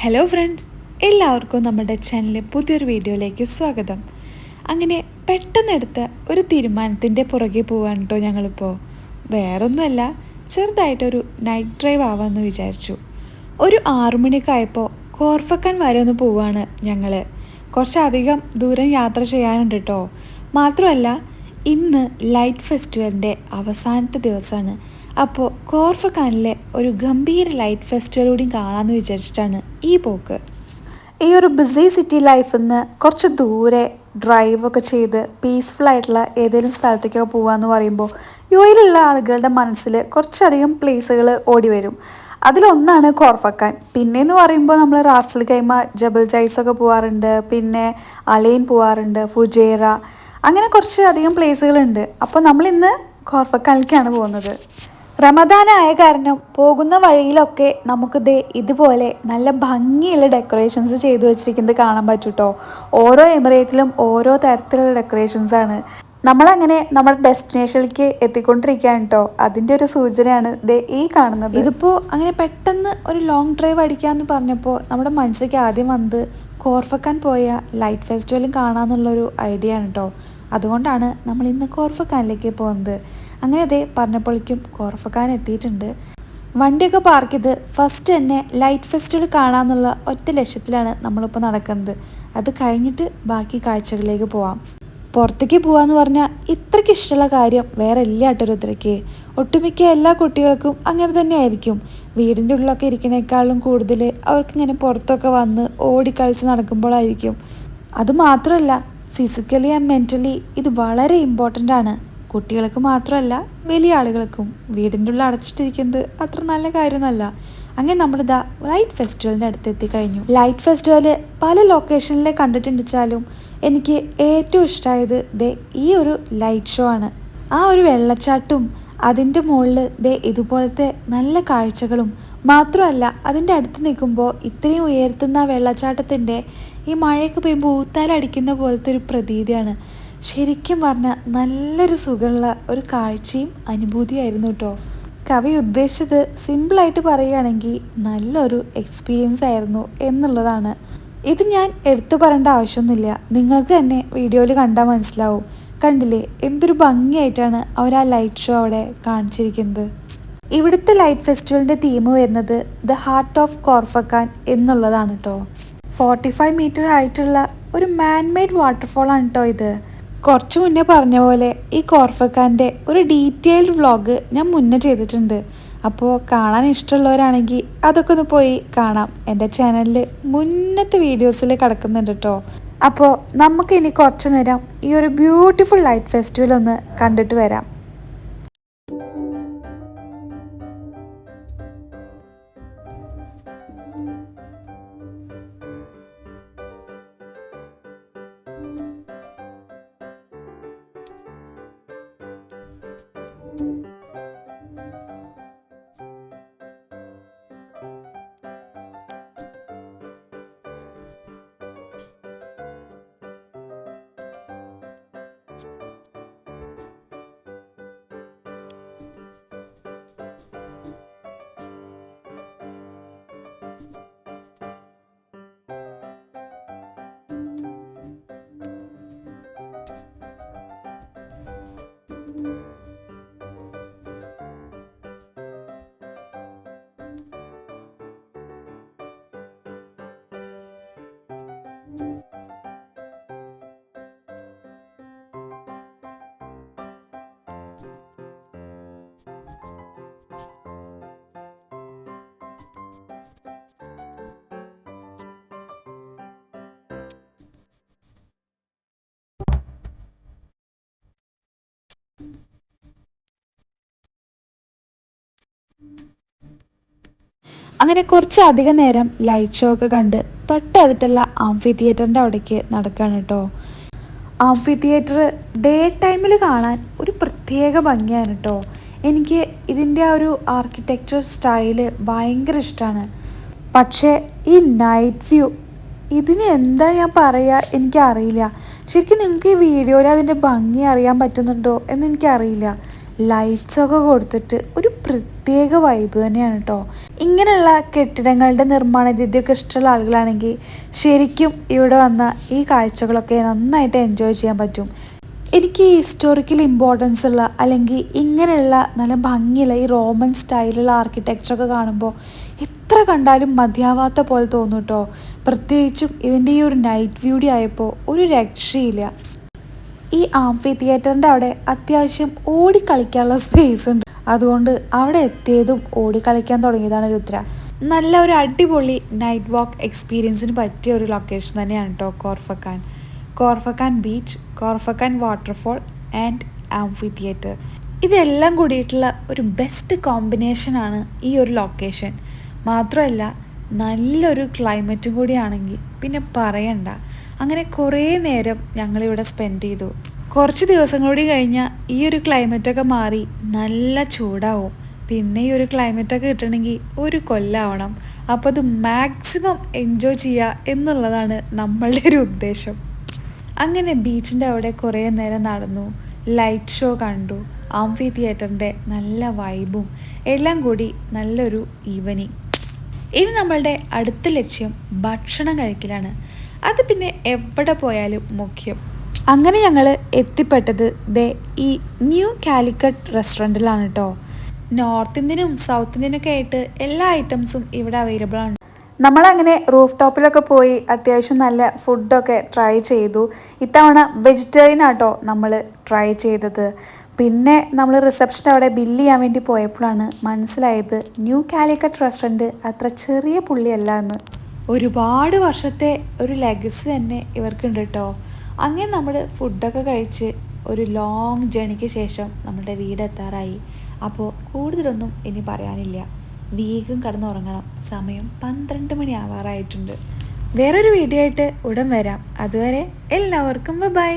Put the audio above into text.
Hello friends, എല്ലാവർക്കും നമ്മുടെ ചാനലിലെ പുതിയൊരു വീഡിയോയിലേക്ക് സ്വാഗതം. അങ്ങനെ പെട്ടെന്നെടുത്ത ഒരു തീരുമാനത്തിൻ്റെ പുറകെ പോവാൻ കേട്ടോ ഞങ്ങളിപ്പോൾ. വേറൊന്നുമല്ല, ചെറുതായിട്ടൊരു നൈറ്റ് ഡ്രൈവ് ആവാമെന്ന് വിചാരിച്ചു. ഒരു 6 മണിയൊക്കെ ആയപ്പോൾ കോർഫക്കാൻ വരെ ഒന്ന് പോവാണ് ഞങ്ങൾ. കുറച്ചധികം ദൂരം യാത്ര ചെയ്യാനുണ്ട് കേട്ടോ. മാത്രമല്ല, ഇന്ന് ലൈറ്റ് ഫെസ്റ്റിവലിൻ്റെ അവസാനത്തെ ദിവസമാണ്. അപ്പോൾ കോർഫക്കാനിലെ ഒരു ഗംഭീര ലൈറ്റ് ഫെസ്റ്റിവൽ കൂടി കാണാമെന്ന് വിചാരിച്ചിട്ടാണ് ഈ പോക്ക്. ഈ ഒരു ബിസി സിറ്റി ലൈഫിൽ നിന്ന് കുറച്ച് ദൂരെ ഡ്രൈവൊക്കെ ചെയ്ത് പീസ്ഫുള്ളായിട്ടുള്ള ഏതെങ്കിലും സ്ഥലത്തേക്കൊക്കെ പോകാമെന്ന് പറയുമ്പോൾ യുഎയിലുള്ള ആളുകളുടെ മനസ്സിൽ കുറച്ചധികം പ്ലേസുകൾ ഓടി വരും. അതിലൊന്നാണ് കോർഫക്കാൻ. പിന്നെയെന്ന് പറയുമ്പോൾ നമ്മൾ റാസൽ ഖൈമ, ജബൽ ജൈസൊക്കെ പോകാറുണ്ട്, പിന്നെ അലൈൻ പോകാറുണ്ട്, ഫുജേറ, അങ്ങനെ കുറച്ച് അധികം പ്ലേസുകളുണ്ട്. അപ്പോൾ നമ്മളിന്ന് കോർഫക്കാനിലേക്കാണ് പോകുന്നത്. റമദാനായ കാരണം പോകുന്ന വഴിയിലൊക്കെ നമുക്ക് ഇതുപോലെ നല്ല ഭംഗിയുള്ള ഡെക്കറേഷൻസ് ചെയ്തു വെച്ചിരിക്കുന്നത് കാണാൻ പറ്റും കേട്ടോ. ഓരോ എമിറേറ്റിലും ഓരോ തരത്തിലുള്ള ഡെക്കറേഷൻസാണ്. നമ്മളങ്ങനെ നമ്മുടെ ഡെസ്റ്റിനേഷനിലേക്ക് എത്തിക്കൊണ്ടിരിക്കുകയാണ് കേട്ടോ. അതിൻ്റെ ഒരു സൂചനയാണ് ഈ കാണുന്നത്. ഇതിപ്പോൾ അങ്ങനെ പെട്ടെന്ന് ഒരു ലോങ് ഡ്രൈവ് അടിക്കാമെന്ന് പറഞ്ഞപ്പോൾ നമ്മുടെ മനസ്സിലേക്ക് ആദ്യം വന്നത് കോർഫക്കാൻ പോയ ലൈറ്റ് ഫെസ്റ്റിവലും കാണാമെന്നുള്ളൊരു ഐഡിയ ആണ് കേട്ടോ. അതുകൊണ്ടാണ് നമ്മൾ ഇന്ന് കോർഫക്കാനിലേക്ക് പോകുന്നത്. അങ്ങനെ പറഞ്ഞപ്പോഴേക്കും കോർഫക്കാൻ എത്തിയിട്ടുണ്ട്. വണ്ടിയൊക്കെ പാർക്ക് ചെയ്ത് ഫസ്റ്റ് തന്നെ ലൈറ്റ് ഫെസ്റ്റിവൽ കാണാമെന്നുള്ള ഒറ്റ ലക്ഷ്യത്തിലാണ് നമ്മളിപ്പോൾ നടക്കുന്നത്. അത് കഴിഞ്ഞിട്ട് ബാക്കി കാഴ്ചകളിലേക്ക് പോവാം. പുറത്തേക്ക് പോകാമെന്ന് പറഞ്ഞാൽ ഇത്രയ്ക്ക് ഇഷ്ടമുള്ള കാര്യം വേറെ ഇല്ല കേട്ടോ രുദ്രയ്ക്ക്. ഒട്ടുമിക്ക എല്ലാ കുട്ടികൾക്കും അങ്ങനെ തന്നെ ആയിരിക്കും. വീടിൻ്റെ ഉള്ളിലൊക്കെ ഇരിക്കണേക്കാളും കൂടുതൽ അവർക്കിങ്ങനെ പുറത്തൊക്കെ വന്ന് ഓടിക്കളിച്ച് നടക്കുമ്പോഴായിരിക്കും. അതുമാത്രമല്ല, ഫിസിക്കലി ആൻഡ് മെൻ്റലി ഇത് വളരെ ഇമ്പോർട്ടൻ്റ് ആണ്. കുട്ടികൾക്ക് മാത്രമല്ല, വലിയ ആളുകൾക്കും. വീടിൻ്റെ ഉള്ളിൽ അടച്ചിട്ടിരിക്കുന്നത് അത്ര നല്ല കാര്യമൊന്നുമല്ല. അങ്ങനെ നമ്മളിതാ ലൈറ്റ് ഫെസ്റ്റിവലിൻ്റെ അടുത്ത് എത്തിക്കഴിഞ്ഞു. ലൈറ്റ് ഫെസ്റ്റിവൽ പല ലൊക്കേഷനിൽ കണ്ടിട്ടുണ്ടെച്ചാലും എനിക്ക് ഏറ്റവും ഇഷ്ടമായത് ഈ ഒരു ലൈറ്റ് ഷോ ആണ്. ആ ഒരു വെള്ളച്ചാട്ടവും അതിൻ്റെ മുകളിൽ ഇതുപോലത്തെ നല്ല കാഴ്ചകളും മാത്രമല്ല, അതിൻ്റെ അടുത്ത് നിൽക്കുമ്പോൾ ഇത്രയും ഉയർത്തുന്ന വെള്ളച്ചാട്ടത്തിൻ്റെ ഈ മഴയൊക്കെ പെയ്യുമ്പോൾ ഊത്താലടിക്കുന്ന പോലത്തെ ഒരു പ്രതീതിയാണ്. ശരിക്കും പറഞ്ഞാൽ നല്ലൊരു സുഖമുള്ള ഒരു കാഴ്ചയും അനുഭൂതിയായിരുന്നു കേട്ടോ. കവി ഉദ്ദേശിച്ചത് സിമ്പിളായിട്ട് പറയുകയാണെങ്കിൽ നല്ലൊരു എക്സ്പീരിയൻസ് ആയിരുന്നു എന്നുള്ളതാണ്. ഇത് ഞാൻ എടുത്തു പറയേണ്ട ആവശ്യമൊന്നുമില്ല, നിങ്ങൾക്ക് തന്നെ വീഡിയോയിൽ കണ്ടാൽ മനസ്സിലാവും. കണ്ടില്ലേ എന്തൊരു ഭംഗിയായിട്ടാണ് അവർ ആ ലൈറ്റ് ഷോ അവിടെ കാണിച്ചിരിക്കുന്നത്. ഇവിടുത്തെ ലൈറ്റ് ഫെസ്റ്റിവലിൻ്റെ തീം വരുന്നത് ദ ഹാർട്ട് ഓഫ് കോർഫക്കാൻ എന്നുള്ളതാണ് കേട്ടോ. 45 മീറ്റർ ആയിട്ടുള്ള ഒരു മാൻമെയ്ഡ് വാട്ടർഫോളാണ് കേട്ടോ ഇത്. കുറച്ച് മുന്നേ പറഞ്ഞ പോലെ ഈ കോർഫക്കാൻ്റെ ഒരു ഡീറ്റെയിൽഡ് വ്ളോഗ് ഞാൻ മുന്നേ ചെയ്തിട്ടുണ്ട്. അപ്പോൾ കാണാൻ ഇഷ്ടമുള്ളവരാണെങ്കിൽ അതൊക്കെ ഒന്ന് പോയി കാണാം. എൻ്റെ ചാനലിൽ മുന്നത്തെ വീഡിയോസിൽ കിടക്കുന്നുണ്ട് കേട്ടോ. അപ്പോൾ നമുക്കിനി കുറച്ച് നേരം ഈ ഒരു ബ്യൂട്ടിഫുൾ ലൈറ്റ് ഫെസ്റ്റിവൽ ഒന്ന് കണ്ടിട്ട് വരാം. അങ്ങനെ കുറച്ച് അധികം നേരം ലൈറ്റ് ഷോ ഒക്കെ കണ്ട് തൊട്ടടുത്തുള്ള ആംഫി തിയേറ്ററിൻ്റെ അവിടേക്ക് നടക്കുകയാണ് കേട്ടോ. ആംഫി തിയേറ്റർ ഡേ ടൈമിൽ കാണാൻ ഒരു പ്രത്യേക ഭംഗിയാണ് കേട്ടോ. എനിക്ക് ഇതിൻ്റെ ആ ഒരു ആർക്കിടെക്ചർ സ്റ്റൈല് ഭയങ്കര ഇഷ്ടമാണ്. പക്ഷേ ഈ നൈറ്റ് വ്യൂ, ഇതിന് എന്താ ഞാൻ പറയുക എനിക്കറിയില്ല. ശരിക്കും നിങ്ങൾക്ക് ഈ വീഡിയോയിൽ അതിൻ്റെ ഭംഗി അറിയാൻ പറ്റുന്നുണ്ടോ എന്ന് എനിക്കറിയില്ല. ലൈറ്റ്സൊക്കെ കൊടുത്തിട്ട് ഒരു പ്രത്യേക വൈബ് തന്നെയാണ് കേട്ടോ. ഇങ്ങനെയുള്ള കെട്ടിടങ്ങളുടെ നിർമ്മാണ രീതിയൊക്കെ ഇഷ്ടമുള്ള ആളുകളാണെങ്കിൽ ശരിക്കും ഇവിടെ വന്ന ഈ കാഴ്ചകളൊക്കെ നന്നായിട്ട് എൻജോയ് ചെയ്യാൻ പറ്റും. എനിക്ക് ഈ ഹിസ്റ്റോറിക്കൽ ഇമ്പോർട്ടൻസ് ഉള്ള അല്ലെങ്കിൽ ഇങ്ങനെയുള്ള നല്ല ഭംഗിയുള്ള ഈ റോമൻ സ്റ്റൈലുള്ള ആർക്കിടെക്ചറൊക്കെ കാണുമ്പോൾ എത്ര കണ്ടാലും മതിയാവാത്ത പോലെ തോന്നും കേട്ടോ. പ്രത്യേകിച്ചും ഇതിൻ്റെ ഈ ഒരു നൈറ്റ് വ്യൂടി ആയപ്പോൾ ഒരു രക്ഷയില്ല. ഈ ആംഫി തിയേറ്ററിൻ്റെ അവിടെ അത്യാവശ്യം ഓടിക്കളിക്കാനുള്ള സ്പേസ് ഉണ്ട്. അതുകൊണ്ട് അവിടെ എത്തിയതും ഓടിക്കളിക്കാൻ തുടങ്ങിയതാണ് രുദ്ര. നല്ല ഒരു അടിപൊളി നൈറ്റ് വാക്ക് എക്സ്പീരിയൻസിന് പറ്റിയ ഒരു ലൊക്കേഷൻ തന്നെയാണ് കേട്ടോ Khor Fakkan. Khor Fakkan beach, Khor Fakkan waterfall and amphi theatre, ഇതെല്ലാം കൂടിയിട്ടുള്ള ഒരു ബെസ്റ്റ് കോമ്പിനേഷനാണ് ഈ ഒരു ലൊക്കേഷൻ. മാത്രമല്ല നല്ലൊരു ക്ലൈമറ്റും കൂടിയാണെങ്കിൽ പിന്നെ പറയണ്ട. അങ്ങനെ കുറേ നേരം ഞങ്ങളിവിടെ സ്പെൻഡ് ചെയ്തു. കുറച്ച് ദിവസങ്ങളൂടി കഴിഞ്ഞാൽ ഈ ഒരു ക്ലൈമറ്റൊക്കെ മാറി നല്ല ചൂടാവും. പിന്നെ ഈ ഒരു ക്ലൈമറ്റൊക്കെ കിട്ടണമെങ്കിൽ ഒരു കൊല്ലാവണം. അപ്പോൾ അത് മാക്സിമം എൻജോയ് ചെയ്യുക എന്നുള്ളതാണ് നമ്മളുടെ ഒരു ഉദ്ദേശം. അങ്ങനെ ബീച്ചിൻ്റെ അവിടെ കുറേ നേരം നടന്നു, ലൈറ്റ് ഷോ കണ്ടു, ആംഫി തിയേറ്ററിൻ്റെ നല്ല വൈബും എല്ലാം കൂടി നല്ലൊരു ഈവനിങ്. ഇനി നമ്മളുടെ അടുത്ത ലക്ഷ്യം ഭക്ഷണം കഴിക്കലാണ്. അത് പിന്നെ എവിടെ പോയാലും മുഖ്യം. അങ്ങനെ ഞങ്ങൾ എത്തിപ്പെട്ടത് ഈ ന്യൂ കാലിക്കറ്റ് റെസ്റ്റോറൻറ്റിലാണ് കേട്ടോ. നോർത്ത് ഇന്ത്യനും സൗത്ത് ഇന്ത്യനൊക്കെ ആയിട്ട് എല്ലാ ഐറ്റംസും ഇവിടെ അവൈലബിൾ ആണ്. നമ്മളങ്ങനെ റൂഫ് ടോപ്പിലൊക്കെ പോയി അത്യാവശ്യം നല്ല ഫുഡൊക്കെ ട്രൈ ചെയ്തു. ഇത്തവണ വെജിറ്റേറിയൻ ആട്ടോ നമ്മൾ ട്രൈ ചെയ്തത്. പിന്നെ നമ്മൾ റിസപ്ഷൻ അവിടെ ബില്ല് ചെയ്യാൻ വേണ്ടി പോയപ്പോഴാണ് മനസ്സിലായത് ന്യൂ കാലിക്കറ്റ് റെസ്റ്റോറൻറ്റ് അത്ര ചെറിയ പുള്ളിയല്ല എന്ന്. ഒരുപാട് വർഷത്തെ ഒരു ലെഗസി തന്നെ ഇവർക്കുണ്ട് കേട്ടോ. അങ്ങനെ നമ്മൾ ഫുഡൊക്കെ കഴിച്ച് ഒരു ലോങ് ജേണിക്ക് ശേഷം നമ്മുടെ വീടെത്താറായി. അപ്പോൾ കൂടുതലൊന്നും ഇനി പറയാനില്ല. വേഗം കിടന്നുറങ്ങണം. സമയം 12 മണി ആവാറായിട്ടുണ്ട്. വേറൊരു വീഡിയോ ആയിട്ട് ഉടൻ വരാം. അതുവരെ എല്ലാവർക്കും ബൈ.